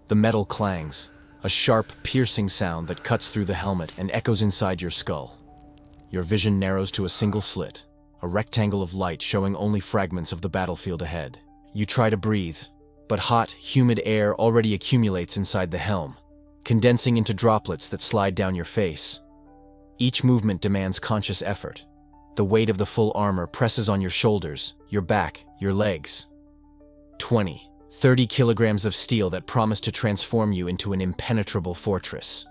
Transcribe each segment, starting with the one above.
The metal clangs, a sharp, piercing sound that cuts through the helmet and echoes inside your skull. Your vision narrows to a single slit, a rectangle of light showing only fragments of the battlefield ahead. You try to breathe, but hot, humid air already accumulates inside the helm, condensing into droplets that slide down your face. Each movement demands conscious effort. The weight of the full armor presses on your shoulders, your back, your legs. 30 kilograms of steel that promise to transform you into an impenetrable fortress.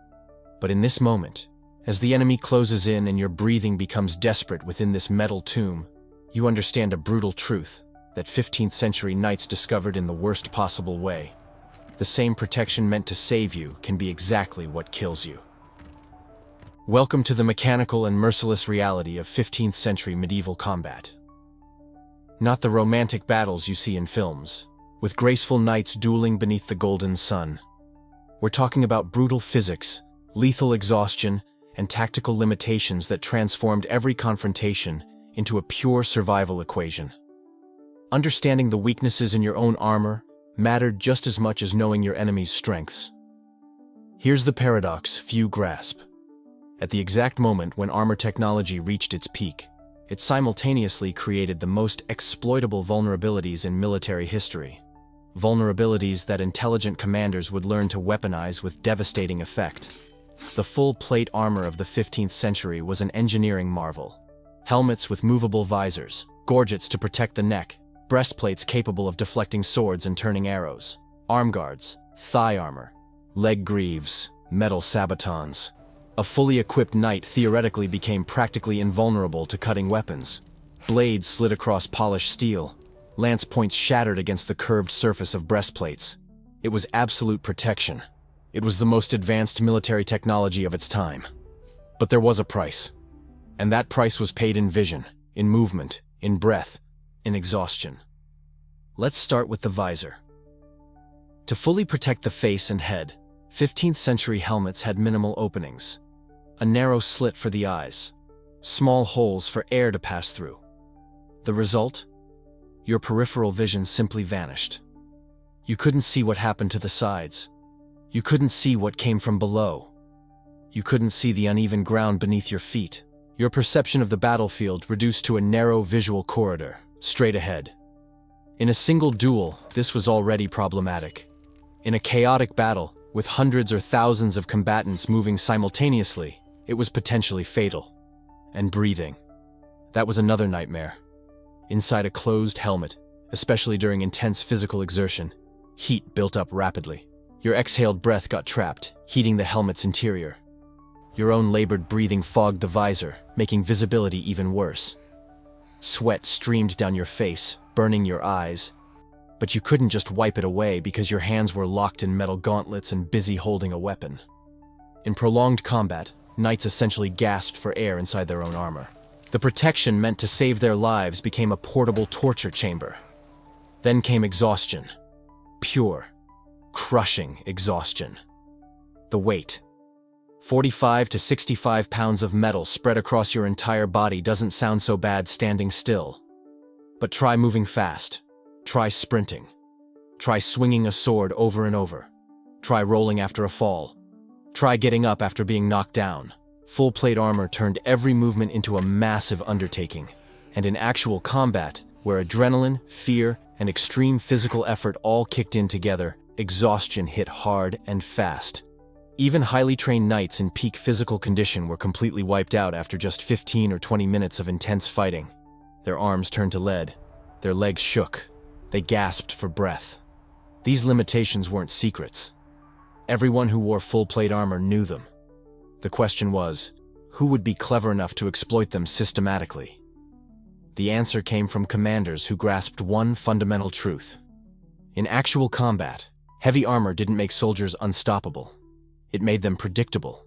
But in this moment, as the enemy closes in and your breathing becomes desperate within this metal tomb, you understand a brutal truth that 15th century knights discovered in the worst possible way. The same protection meant to save you can be exactly what kills you. Welcome to the mechanical and merciless reality of 15th century medieval combat. Not the romantic battles you see in films, with graceful knights dueling beneath the golden sun. We're talking about brutal physics, lethal exhaustion, and tactical limitations that transformed every confrontation into a pure survival equation. Understanding the weaknesses in your own armor mattered just as much as knowing your enemy's strengths. Here's the paradox few grasp. At the exact moment when armor technology reached its peak, it simultaneously created the most exploitable vulnerabilities in military history. Vulnerabilities that intelligent commanders would learn to weaponize with devastating effect. The full plate armor of the 15th century was an engineering marvel. Helmets with movable visors, gorgets to protect the neck, breastplates capable of deflecting swords and turning arrows, arm guards, thigh armor, leg greaves, metal sabatons. A fully equipped knight theoretically became practically invulnerable to cutting weapons. Blades slid across polished steel. Lance points shattered against the curved surface of breastplates. It was absolute protection. It was the most advanced military technology of its time. But there was a price. And that price was paid in vision, in movement, in breath, in exhaustion. Let's start with the visor. To fully protect the face and head, 15th century helmets had minimal openings. A narrow slit for the eyes, small holes for air to pass through. The result? Your peripheral vision simply vanished. You couldn't see what happened to the sides. You couldn't see what came from below. You couldn't see the uneven ground beneath your feet. Your perception of the battlefield reduced to a narrow visual corridor, straight ahead. In a single duel, this was already problematic. In a chaotic battle, with hundreds or thousands of combatants moving simultaneously, it was potentially fatal. And breathing. That was another nightmare. Inside a closed helmet, especially during intense physical exertion, heat built up rapidly. Your exhaled breath got trapped, heating the helmet's interior. Your own labored breathing fogged the visor, making visibility even worse. Sweat streamed down your face, burning your eyes. But you couldn't just wipe it away because your hands were locked in metal gauntlets and busy holding a weapon. In prolonged combat, knights essentially gasped for air inside their own armor. The protection meant to save their lives became a portable torture chamber. Then came exhaustion. Pure, crushing exhaustion. The weight. 45 to 65 pounds of metal spread across your entire body doesn't sound so bad standing still. But try moving fast. Try sprinting. Try swinging a sword over and over. Try rolling after a fall. Try getting up after being knocked down. Full plate armor turned every movement into a massive undertaking. And in actual combat, where adrenaline, fear, and extreme physical effort all kicked in together, exhaustion hit hard and fast. Even highly trained knights in peak physical condition were completely wiped out after just 15 or 20 minutes of intense fighting. Their arms turned to lead. Their legs shook. They gasped for breath. These limitations weren't secrets. Everyone who wore full plate armor knew them. The question was, who would be clever enough to exploit them systematically? The answer came from commanders who grasped one fundamental truth. In actual combat, heavy armor didn't make soldiers unstoppable. It made them predictable.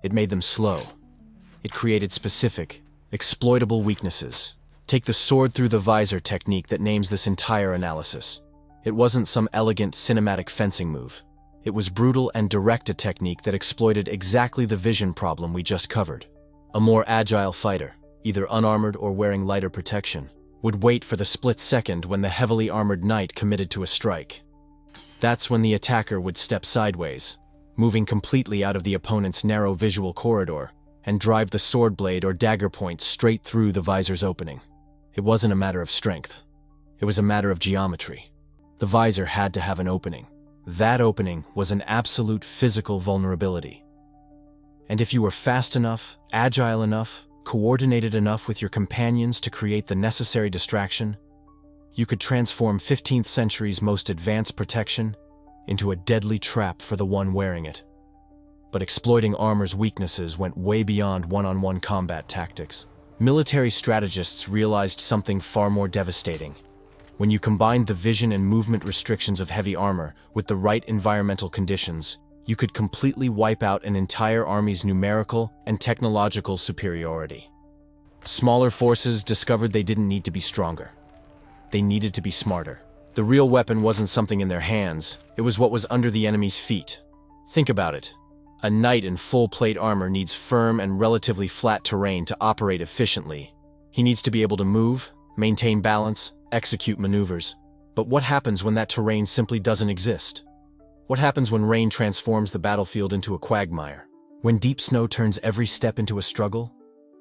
It made them slow. It created specific, exploitable weaknesses. Take the sword through the visor technique that names this entire analysis. It wasn't some elegant cinematic fencing move. It was brutal and direct a technique that exploited exactly the vision problem we just covered. A more agile fighter, either unarmored or wearing lighter protection, would wait for the split second when the heavily armored knight committed to a strike. That's when the attacker would step sideways, moving completely out of the opponent's narrow visual corridor, and drive the sword blade or dagger point straight through the visor's opening. It wasn't a matter of strength. It was a matter of geometry. The visor had to have an opening. That opening was an absolute physical vulnerability. And if you were fast enough, agile enough, coordinated enough with your companions to create the necessary distraction, you could transform 15th century's most advanced protection into a deadly trap for the one wearing it. But exploiting armor's weaknesses went way beyond one-on-one combat tactics. Military strategists realized something far more devastating. When you combined the vision and movement restrictions of heavy armor with the right environmental conditions, you could completely wipe out an entire army's numerical and technological superiority. Smaller forces discovered they didn't need to be stronger. They needed to be smarter. The real weapon wasn't something in their hands, it was what was under the enemy's feet. Think about it. A knight in full plate armor needs firm and relatively flat terrain to operate efficiently. He needs to be able to move, maintain balance, execute maneuvers. But what happens when that terrain simply doesn't exist? What happens when rain transforms the battlefield into a quagmire? When deep snow turns every step into a struggle?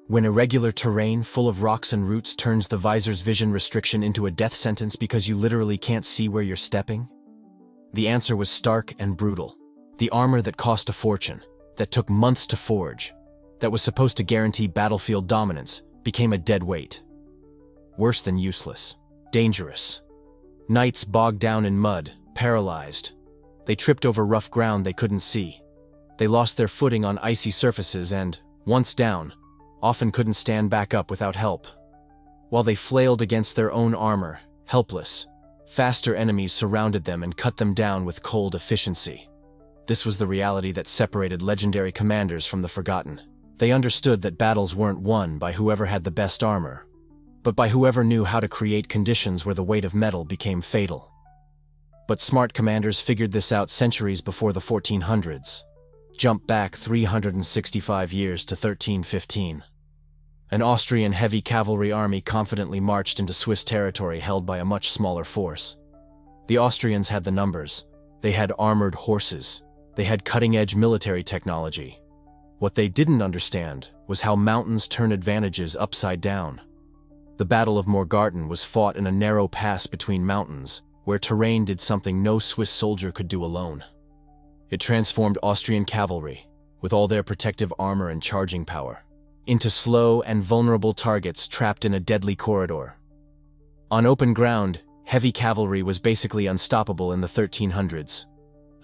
When irregular terrain full of rocks and roots turns the visor's vision restriction into a death sentence because you literally can't see where you're stepping? The answer was stark and brutal. The armor that cost a fortune, that took months to forge, that was supposed to guarantee battlefield dominance, became a dead weight. Worse than useless. Dangerous. Knights bogged down in mud, paralyzed. They tripped over rough ground they couldn't see. They lost their footing on icy surfaces and, once down, often couldn't stand back up without help. While they flailed against their own armor, helpless, faster enemies surrounded them and cut them down with cold efficiency. This was the reality that separated legendary commanders from the forgotten. They understood that battles weren't won by whoever had the best armor, but by whoever knew how to create conditions where the weight of metal became fatal. But smart commanders figured this out centuries before the 1400s. Jump back 365 years to 1315. An Austrian heavy cavalry army confidently marched into Swiss territory held by a much smaller force. The Austrians had the numbers. They had armored horses. They had cutting-edge military technology. What they didn't understand was how mountains turn advantages upside down. The Battle of Morgarten was fought in a narrow pass between mountains, where terrain did something no Swiss soldier could do alone. It transformed Austrian cavalry, with all their protective armor and charging power, into slow and vulnerable targets trapped in a deadly corridor. On open ground, heavy cavalry was basically unstoppable in the 1300s.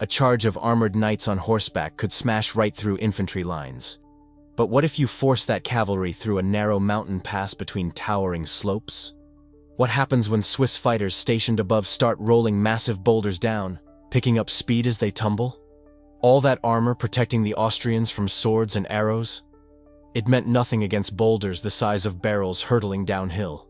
A charge of armored knights on horseback could smash right through infantry lines. But what if you force that cavalry through a narrow mountain pass between towering slopes? What happens when Swiss fighters stationed above start rolling massive boulders down, picking up speed as they tumble? All that armor protecting the Austrians from swords and arrows? It meant nothing against boulders the size of barrels hurtling downhill.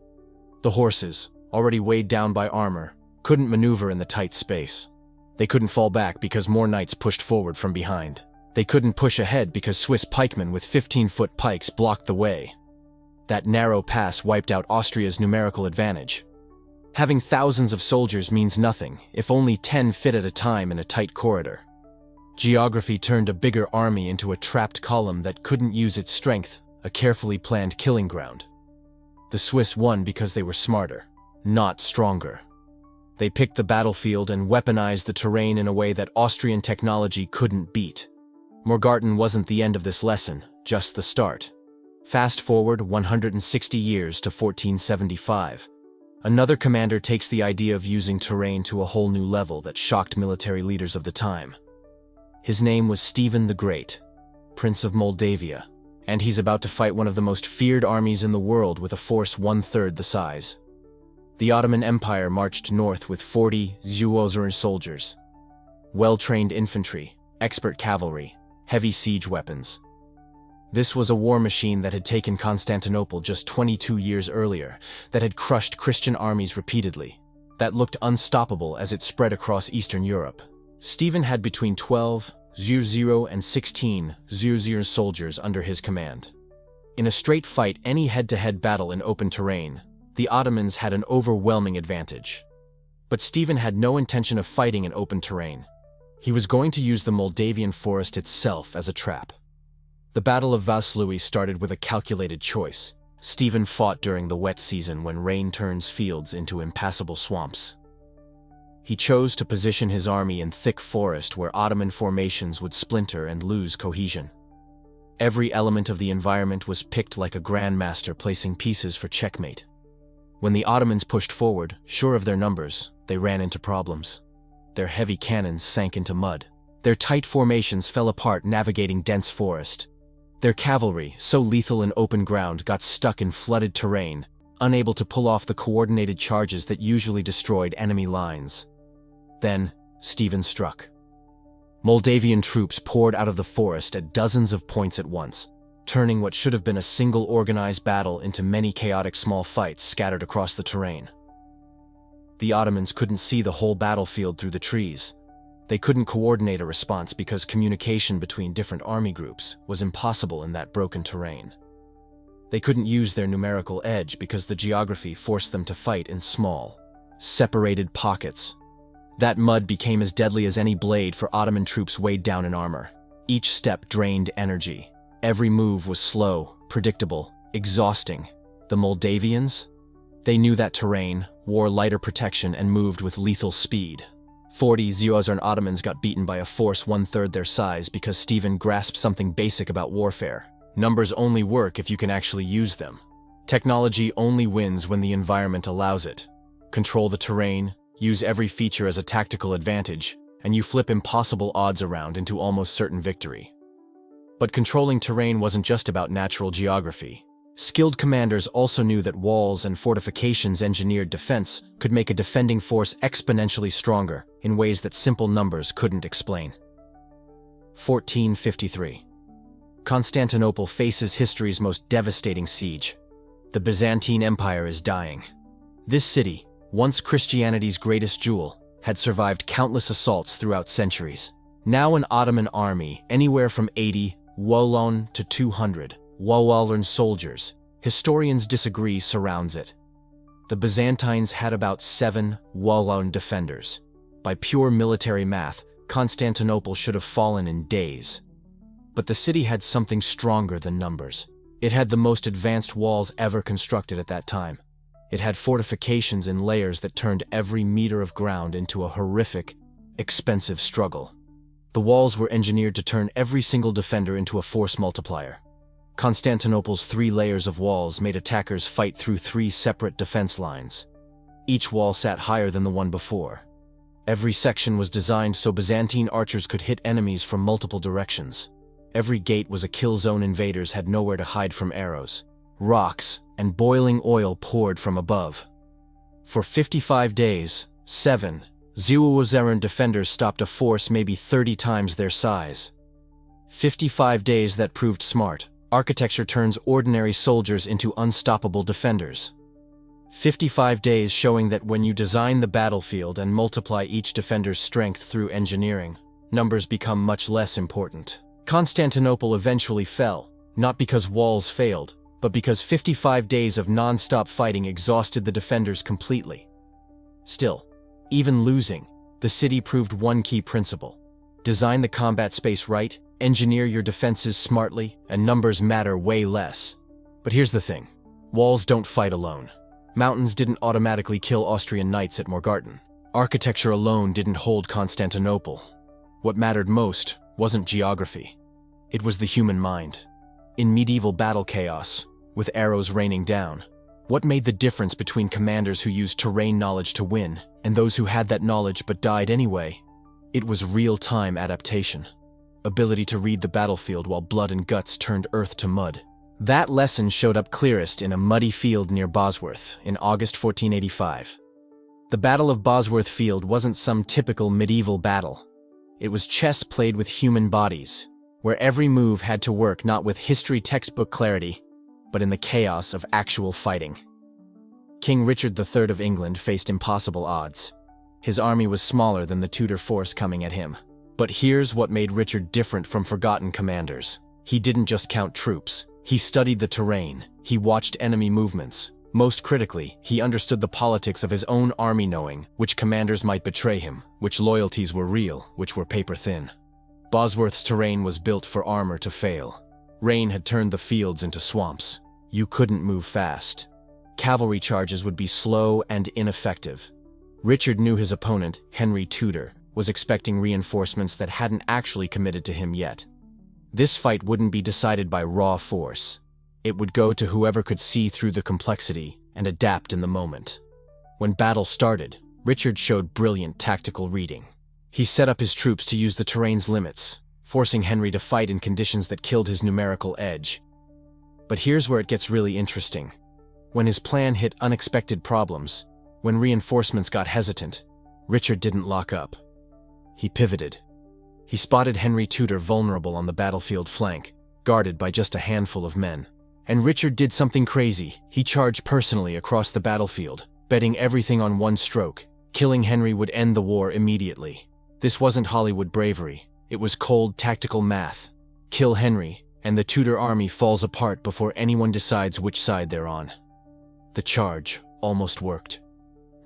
The horses, already weighed down by armor, couldn't maneuver in the tight space. They couldn't fall back because more knights pushed forward from behind. They couldn't push ahead because Swiss pikemen with 15-foot pikes blocked the way. That narrow pass wiped out Austria's numerical advantage. Having thousands of soldiers means nothing if only 10 fit at a time in a tight corridor. Geography turned a bigger army into a trapped column that couldn't use its strength, a carefully planned killing ground. The Swiss won because they were smarter, not stronger. They picked the battlefield and weaponized the terrain in a way that Austrian technology couldn't beat. Morgarten wasn't the end of this lesson, just the start. Fast forward 160 years to 1475. Another commander takes the idea of using terrain to a whole new level that shocked military leaders of the time. His name was Stephen the Great, Prince of Moldavia, and he's about to fight one of the most feared armies in the world with a force one-third the size. The Ottoman Empire marched north with 40 Zuozer soldiers. Well-trained infantry, expert cavalry, heavy siege weapons. This was a war machine that had taken Constantinople just 22 years earlier, that had crushed Christian armies repeatedly, that looked unstoppable as it spread across Eastern Europe. Stephen had between 12 Zuozer and 16 Zuozer soldiers under his command. In a straight fight, any head-to-head battle in open terrain, the Ottomans had an overwhelming advantage. But Stephen had no intention of fighting in open terrain. He was going to use the Moldavian forest itself as a trap. The Battle of Vaslui started with a calculated choice. Stephen fought during the wet season when rain turns fields into impassable swamps. He chose to position his army in thick forest where Ottoman formations would splinter and lose cohesion. Every element of the environment was picked like a grandmaster placing pieces for checkmate. When the Ottomans pushed forward, sure of their numbers, they ran into problems. Their heavy cannons sank into mud. Their tight formations fell apart navigating dense forest. Their cavalry, so lethal in open ground, got stuck in flooded terrain, unable to pull off the coordinated charges that usually destroyed enemy lines. Then, Stephen struck. Moldavian troops poured out of the forest at dozens of points at once, turning what should have been a single organized battle into many chaotic small fights scattered across the terrain. The Ottomans couldn't see the whole battlefield through the trees. They couldn't coordinate a response because communication between different army groups was impossible in that broken terrain. They couldn't use their numerical edge because the geography forced them to fight in small, separated pockets. That mud became as deadly as any blade for Ottoman troops weighed down in armor. Each step drained energy. Every move was slow, predictable, exhausting. The Moldavians? They knew that terrain, wore lighter protection, and moved with lethal speed. 40 Zeozern Ottomans got beaten by a force one-third their size because Stephen grasped something basic about warfare. Numbers only work if you can actually use them. Technology only wins when the environment allows it. Control the terrain, use every feature as a tactical advantage, and you flip impossible odds around into almost certain victory. But controlling terrain wasn't just about natural geography. Skilled commanders also knew that walls and fortifications engineered defense could make a defending force exponentially stronger in ways that simple numbers couldn't explain. 1453. Constantinople faces history's most devastating siege. The Byzantine Empire is dying. This city, once Christianity's greatest jewel, had survived countless assaults throughout centuries. Now an Ottoman army, anywhere from 80 Wolon to 200 Wolon soldiers, historians disagree, surrounds it. The Byzantines had about 7 Wolon defenders. By pure military math, Constantinople should have fallen in days. But the city had something stronger than numbers. It had the most advanced walls ever constructed at that time. It had fortifications in layers that turned every meter of ground into a horrific, expensive struggle. The walls were engineered to turn every single defender into a force multiplier. Constantinople's 3 layers of walls made attackers fight through 3 separate defense lines. Each wall sat higher than the one before. Every section was designed so Byzantine archers could hit enemies from multiple directions. Every gate was a kill zone. Invaders had nowhere to hide from arrows. Rocks and boiling oil poured from above. For 55 days, 7 Zeeuwzeran defenders stopped a force maybe 30 times their size. 55 days that proved smart. Architecture turns ordinary soldiers into unstoppable defenders. 55 days showing that when you design the battlefield and multiply each defender's strength through engineering, numbers become much less important. Constantinople eventually fell, not because walls failed, but because 55 days of non-stop fighting exhausted the defenders completely. Still, even losing, the city proved one key principle. Design the combat space right, engineer your defenses smartly, and numbers matter way less. But here's the thing. Walls don't fight alone. Mountains didn't automatically kill Austrian knights at Morgarten. Architecture alone didn't hold Constantinople. What mattered most wasn't geography. It was the human mind. In medieval battle chaos, with arrows raining down, what made the difference between commanders who used terrain knowledge to win and those who had that knowledge but died anyway? It was real-time adaptation. Ability to read the battlefield while blood and guts turned earth to mud. That lesson showed up clearest in a muddy field near Bosworth in August 1485. The Battle of Bosworth Field wasn't some typical medieval battle. It was chess played with human bodies, where every move had to work not with history textbook clarity, but in the chaos of actual fighting. King Richard III of England faced impossible odds. His army was smaller than the Tudor force coming at him. But here's what made Richard different from forgotten commanders. He didn't just count troops. He studied the terrain. He watched enemy movements, Most critically, he understood the politics of his own army, knowing which commanders might betray him, which loyalties were real, which were paper-thin. Bosworth's terrain was built for armor to fail. Rain had turned the fields into swamps. You couldn't move fast. Cavalry charges would be slow and ineffective. Richard knew his opponent, Henry Tudor, was expecting reinforcements that hadn't actually committed to him yet. This fight wouldn't be decided by raw force. It would go to whoever could see through the complexity and adapt in the moment. When battle started, Richard showed brilliant tactical reading. He set up his troops to use the terrain's limits, forcing Henry to fight in conditions that killed his numerical edge. But here's where it gets really interesting. When his plan hit unexpected problems, when reinforcements got hesitant, Richard didn't lock up. He pivoted. He spotted Henry Tudor vulnerable on the battlefield flank, guarded by just a handful of men. And Richard did something crazy. He charged personally across the battlefield, betting everything on one stroke. Killing Henry would end the war immediately. This wasn't Hollywood bravery. It was cold tactical math. Kill Henry, and the Tudor army falls apart before anyone decides which side they're on. The charge almost worked.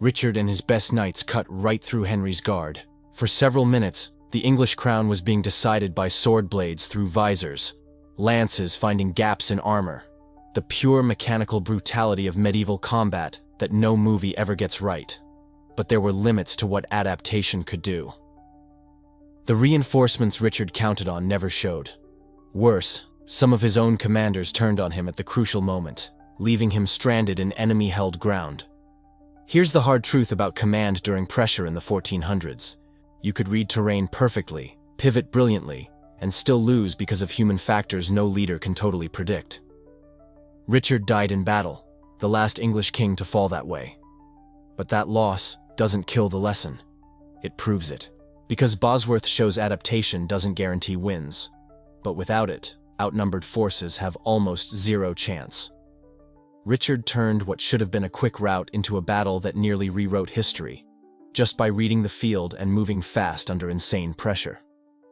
Richard and his best knights cut right through Henry's guard. For several minutes, the English crown was being decided by sword blades through visors, lances finding gaps in armor. The pure mechanical brutality of medieval combat that no movie ever gets right. But there were limits to what adaptation could do. The reinforcements Richard counted on never showed. Worse, some of his own commanders turned on him at the crucial moment, leaving him stranded in enemy-held ground. Here's the hard truth about command during pressure in the 1400s. You could read terrain perfectly, pivot brilliantly, and still lose because of human factors no leader can totally predict. Richard died in battle, the last English king to fall that way. But that loss doesn't kill the lesson. It proves it. Because Bosworth shows adaptation doesn't guarantee wins. But without it, outnumbered forces have almost zero chance. Richard turned what should have been a quick rout into a battle that nearly rewrote history, just by reading the field and moving fast under insane pressure.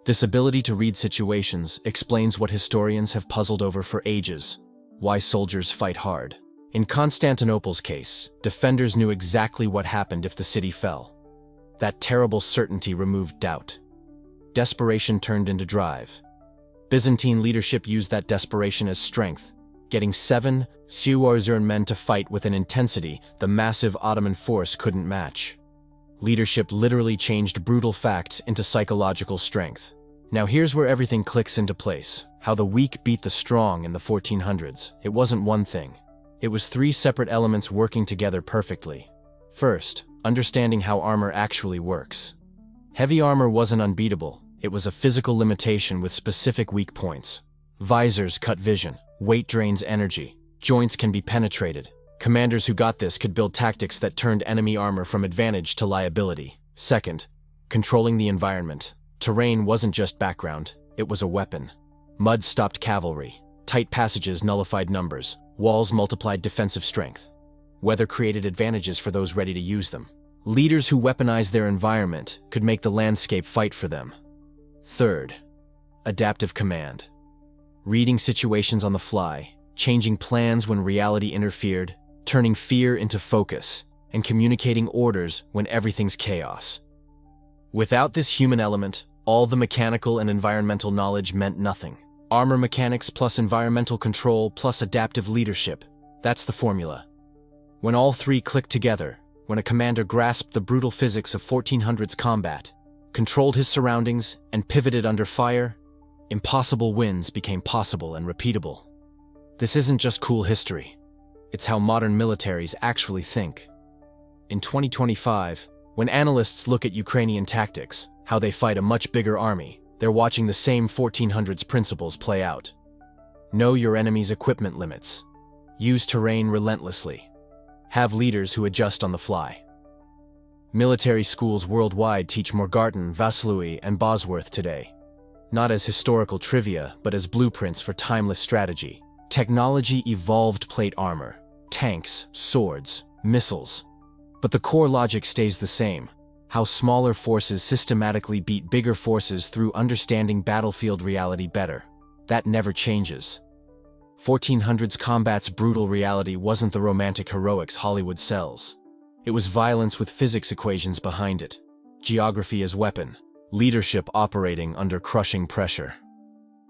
This ability to read situations explains what historians have puzzled over for ages: why soldiers fight hard. In Constantinople's case, defenders knew exactly what happened if the city fell. That terrible certainty removed doubt. Desperation turned into drive. Byzantine leadership used that desperation as strength, getting 7,000 men to fight with an intensity the massive Ottoman force couldn't match. Leadership literally changed brutal facts into psychological strength. Now here's where everything clicks into place. How the weak beat the strong in the 1400s. It wasn't one thing. It was three separate elements working together perfectly. First, understanding how armor actually works. Heavy armor wasn't unbeatable. It was a physical limitation with specific weak points. Visors cut vision. Weight drains energy. Joints can be penetrated. Commanders who got this could build tactics that turned enemy armor from advantage to liability. Second, controlling the environment. Terrain wasn't just background, it was a weapon. Mud stopped cavalry. Tight passages nullified numbers. Walls multiplied defensive strength. Weather created advantages for those ready to use them. Leaders who weaponized their environment could make the landscape fight for them. Third, adaptive command. Reading situations on the fly, changing plans when reality interfered, turning fear into focus, and communicating orders when everything's chaos. Without this human element, all the mechanical and environmental knowledge meant nothing. Armor mechanics plus environmental control plus adaptive leadership, that's the formula. When all three clicked together, when a commander grasped the brutal physics of 1400s combat, controlled his surroundings, and pivoted under fire, impossible wins became possible and repeatable. This isn't just cool history. It's how modern militaries actually think. In 2025, when analysts look at Ukrainian tactics, how they fight a much bigger army, they're watching the same 1400s principles play out. Know your enemy's equipment limits. Use terrain relentlessly. Have leaders who adjust on the fly. Military schools worldwide teach Morgarten, Vaslui, and Bosworth today. Not as historical trivia, but as blueprints for timeless strategy. Technology evolved plate armor, tanks, swords, missiles. But the core logic stays the same: how smaller forces systematically beat bigger forces through understanding battlefield reality better. That never changes. 1400s combat's brutal reality wasn't the romantic heroics Hollywood sells. It was violence with physics equations behind it, geography as weapon, leadership operating under crushing pressure.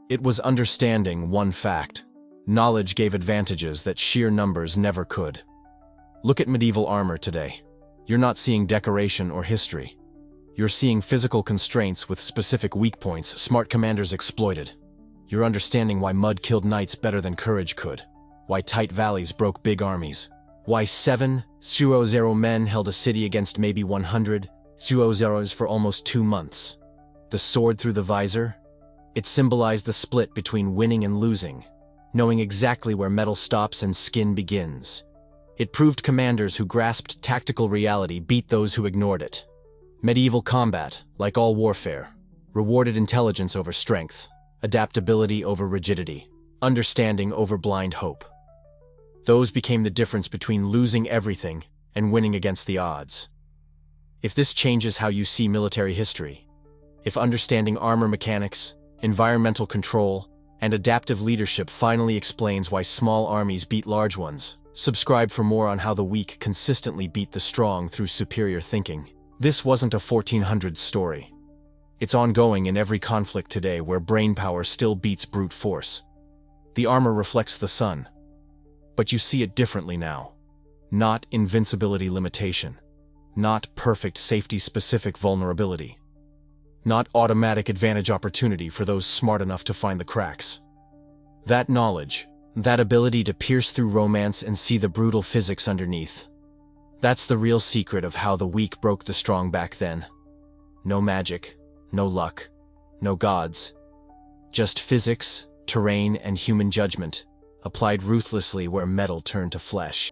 It was understanding one fact: knowledge gave advantages that sheer numbers never could. Look at medieval armor today. You're not seeing decoration or history. You're seeing physical constraints with specific weak points smart commanders exploited. You're understanding why mud killed knights better than courage could, why tight valleys broke big armies, why 7-0 men held a city against maybe 100-0 for almost 2 months. The sword through the visor? It symbolized the split between winning and losing, knowing exactly where metal stops and skin begins. It proved commanders who grasped tactical reality beat those who ignored it. Medieval combat, like all warfare, rewarded intelligence over strength, adaptability over rigidity, understanding over blind hope. Those became the difference between losing everything and winning against the odds. If this changes how you see military history, if understanding armor mechanics, environmental control, and adaptive leadership finally explains why small armies beat large ones, subscribe for more on how the weak consistently beat the strong through superior thinking. This wasn't a 1400s story. It's ongoing in every conflict today where brainpower still beats brute force. The armor reflects the sun, but you see it differently now. Not invincibility limitation, not perfect safety-specific vulnerability, not automatic advantage opportunity for those smart enough to find the cracks. That knowledge, that ability to pierce through romance and see the brutal physics underneath, that's the real secret of how the weak broke the strong back then. No magic, no luck, no gods. Just physics, terrain, and human judgment, applied ruthlessly where metal turned to flesh.